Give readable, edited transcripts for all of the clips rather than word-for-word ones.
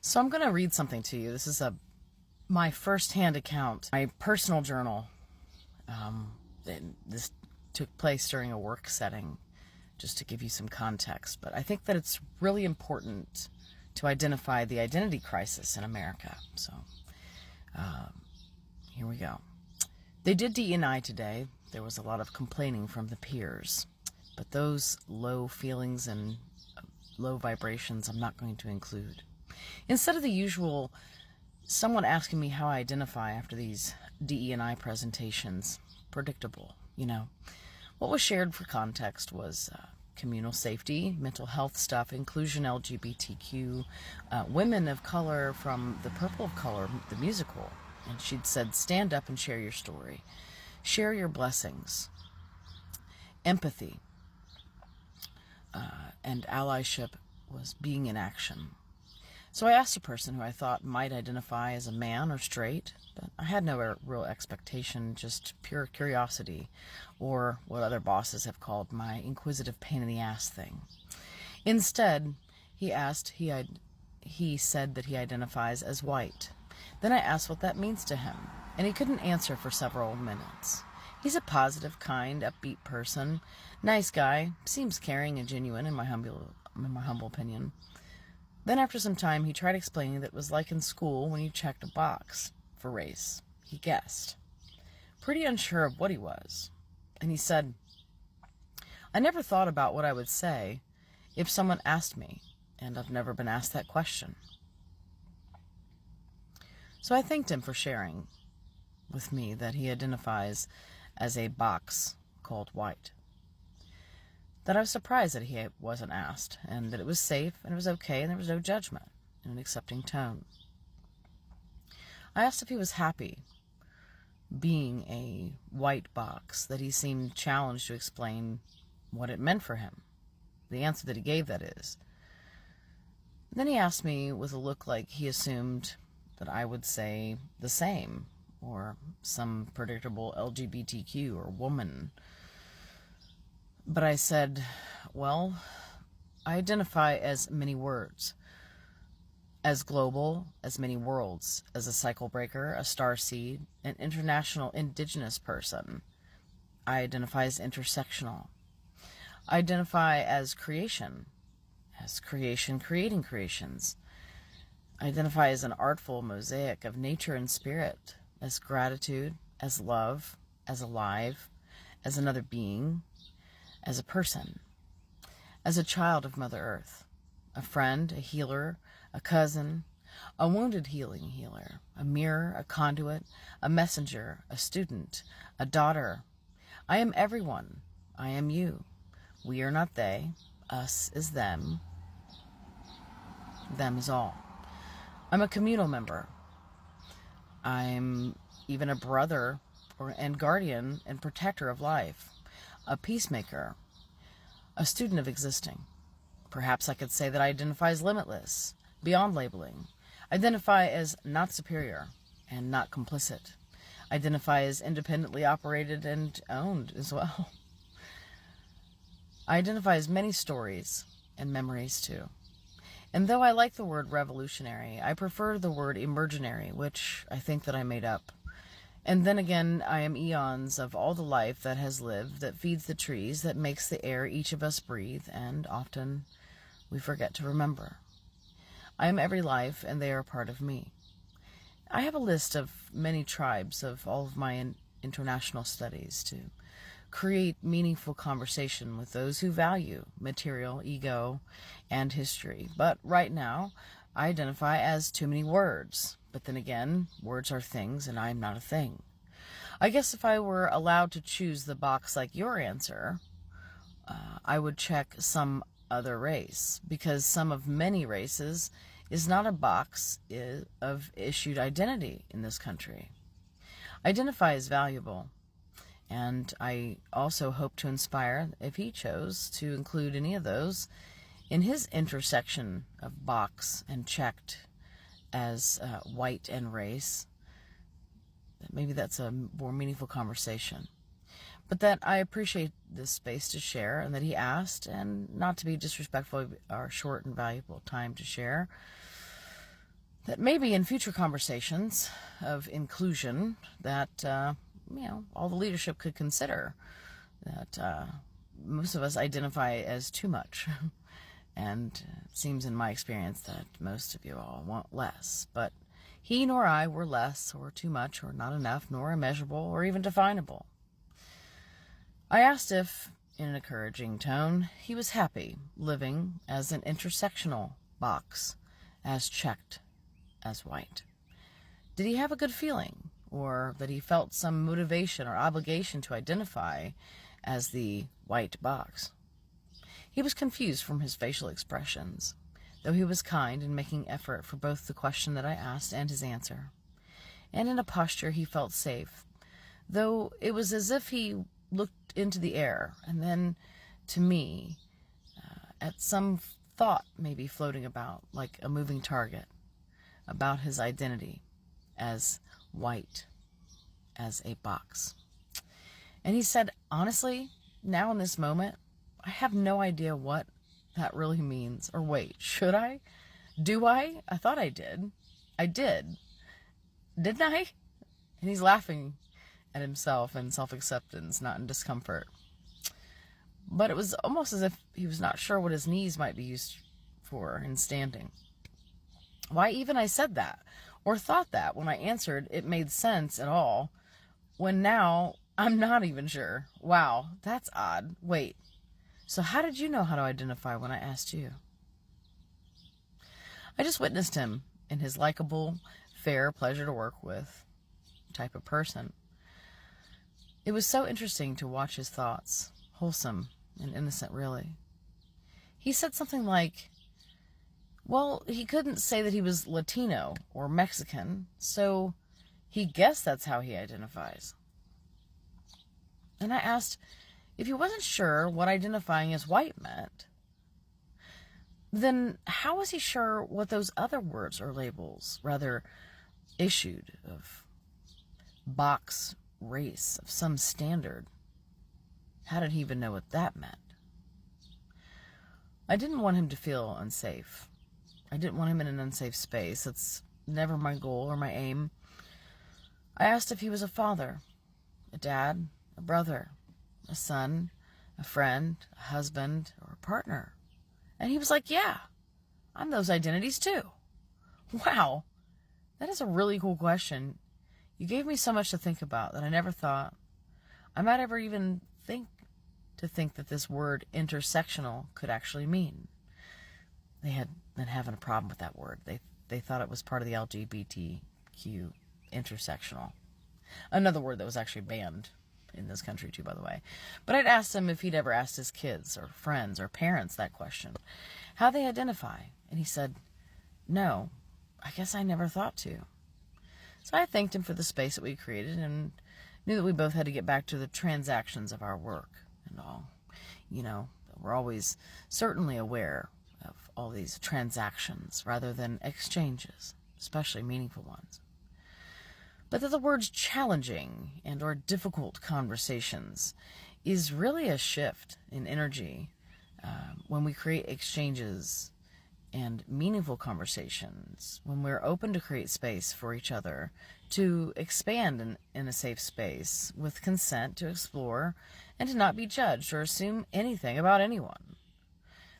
So I'm going to read something to you. This is my first-hand account, my personal journal. This took place during a work setting, just to give you some context. But I think that it's really important to identify the identity crisis in America. So here we go. They did DEI today. There was a lot of complaining from the peers. But those low feelings and low vibrations I'm not going to include. Instead of the usual someone asking me how I identify after these DE&I presentations, predictable, What was shared for context was communal safety, mental health stuff, inclusion, LGBTQ, women of color from The Purple of Color, the musical. And she'd said, stand up and share your story. Share your blessings. Empathy. And allyship was being in action. So I asked a person who I thought might identify as a man or straight, but I had no real expectation, just pure curiosity, or what other bosses have called my inquisitive pain in the ass thing. Instead, he said that he identifies as white. Then I asked what that means to him, and he couldn't answer for several minutes. He's a positive, kind, upbeat person, nice guy, seems caring and genuine in my humble opinion. Then after some time, he tried explaining that it was like in school when you checked a box for race. He guessed. Pretty unsure of what he was. And he said, I never thought about what I would say if someone asked me, and I've never been asked that question. So I thanked him for sharing with me that he identifies as a box called white. That I was surprised that he wasn't asked, and that it was safe, and it was okay, and there was no judgment, in an accepting tone. I asked if he was happy being a white box, that he seemed challenged to explain what it meant for him. The answer that he gave, that is. Then he asked me with a look like he assumed that I would say the same, or some predictable LGBTQ or woman. But I said, well, I identify as many words, as global, as many worlds, as a cycle breaker, a starseed, an international indigenous person. I identify as intersectional. I identify as creation creating creations. I identify as an artful mosaic of nature and spirit, as gratitude, as love, as alive, as another being, as a person, as a child of Mother Earth, a friend, a healer, a cousin, a wounded healing healer, a mirror, a conduit, a messenger, a student, a daughter. I am everyone. I am you. We are not they. Us is them. Them is all. I'm a communal member. I'm even a brother and guardian and protector of life. A peacemaker, a student of existing. Perhaps I could say that I identify as limitless, beyond labeling. Identify as not superior and not complicit. Identify as independently operated and owned as well. I identify as many stories and memories too. And though I like the word revolutionary, I prefer the word emergenary, which I think that I made up. And then again, I am eons of all the life that has lived, that feeds the trees, that makes the air each of us breathe, and often we forget to remember. I am every life, and they are part of me. I have a list of many tribes of all of my international studies to create meaningful conversation with those who value material, ego, and history. But right now, I identify as too many words. But then again, words are things, and I am not a thing. I guess if I were allowed to choose the box like your answer, I would check some other race, because some of many races is not a box of issued identity in this country. Identify as valuable, and I also hope to inspire, if he chose to include any of those, in his intersection of box and checked as white and race. Maybe that's a more meaningful conversation. But that I appreciate this space to share, and that he asked, and not to be disrespectful, our short and valuable time to share. that maybe in future conversations of inclusion that, all the leadership could consider that most of us identify as too much. And it seems in my experience that most of you all want less. But he nor I were less or too much or not enough nor immeasurable or even definable. I asked if, in an encouraging tone, he was happy living as an intersectional box, as checked as white. Did he have a good feeling, or that he felt some motivation or obligation to identify as the white box? He was confused from his facial expressions, though he was kind in making effort for both the question that I asked and his answer. And in a posture he felt safe, though it was as if he looked into the air and then to me at some thought maybe floating about like a moving target about his identity as white, as a box. And he said, honestly, now in this moment, I have no idea what that really means. Or wait, should I? Do I? I thought I did. I did. Didn't I? And he's laughing at himself in self-acceptance, not in discomfort. But it was almost as if he was not sure what his knees might be used for in standing. Why even I said that, or thought that when I answered it made sense at all, when now I'm not even sure. Wow, that's odd. Wait, so how did you know how to identify when I asked you? I just witnessed him in his likable, fair, pleasure to work with type of person. It was so interesting to watch his thoughts, wholesome and innocent, really. He said something like, well, he couldn't say that he was Latino or Mexican, so he guessed that's how he identifies. And I asked if he wasn't sure what identifying as white meant, then how was he sure what those other words or labels, rather issued, of box, race, of some standard? How did he even know what that meant? I didn't want him to feel unsafe. I didn't want him in an unsafe space. That's never my goal or my aim. I asked if he was a father, a dad, a brother, a son, a friend, a husband, or a partner. And he was like, yeah, I'm those identities too. Wow, that is a really cool question. You gave me so much to think about that I never thought I might ever even think that this word intersectional could actually mean. They had been having a problem with that word. They thought it was part of the LGBTQ, intersectional. Another word that was actually banned in this country too, by the way. But I'd asked him if he'd ever asked his kids or friends or parents that question, how they identify. And he said, no, I guess I never thought to. So I thanked him for the space that we created and knew that we both had to get back to the transactions of our work and all. We're always certainly aware of all these transactions rather than exchanges, especially meaningful ones. But that the words challenging and or difficult conversations is really a shift in energy when we create exchanges and meaningful conversations, when we're open to create space for each other, to expand in a safe space with consent to explore and to not be judged or assume anything about anyone.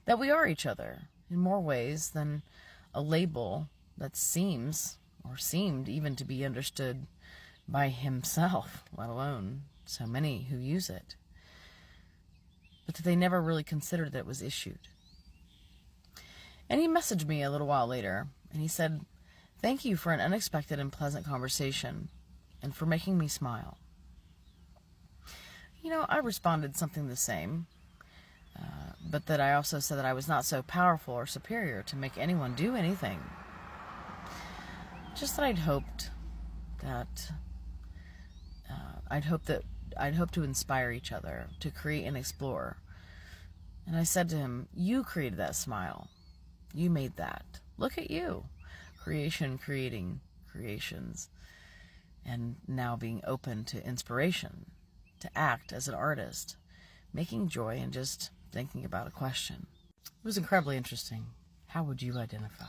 That we are each other in more ways than a label that seems or seemed even to be understood by himself, let alone so many who use it. But that they never really considered that it was issued. And he messaged me a little while later, and he said, thank you for an unexpected and pleasant conversation, and for making me smile. I responded something the same, but that I also said that I was not so powerful or superior to make anyone do anything. Just that I'd hoped to inspire each other, to create and explore. And I said to him, you created that smile. You made that. Look at you. Creation, creating creations. And now being open to inspiration, to act as an artist, making joy and just thinking about a question. It was incredibly interesting. How would you identify?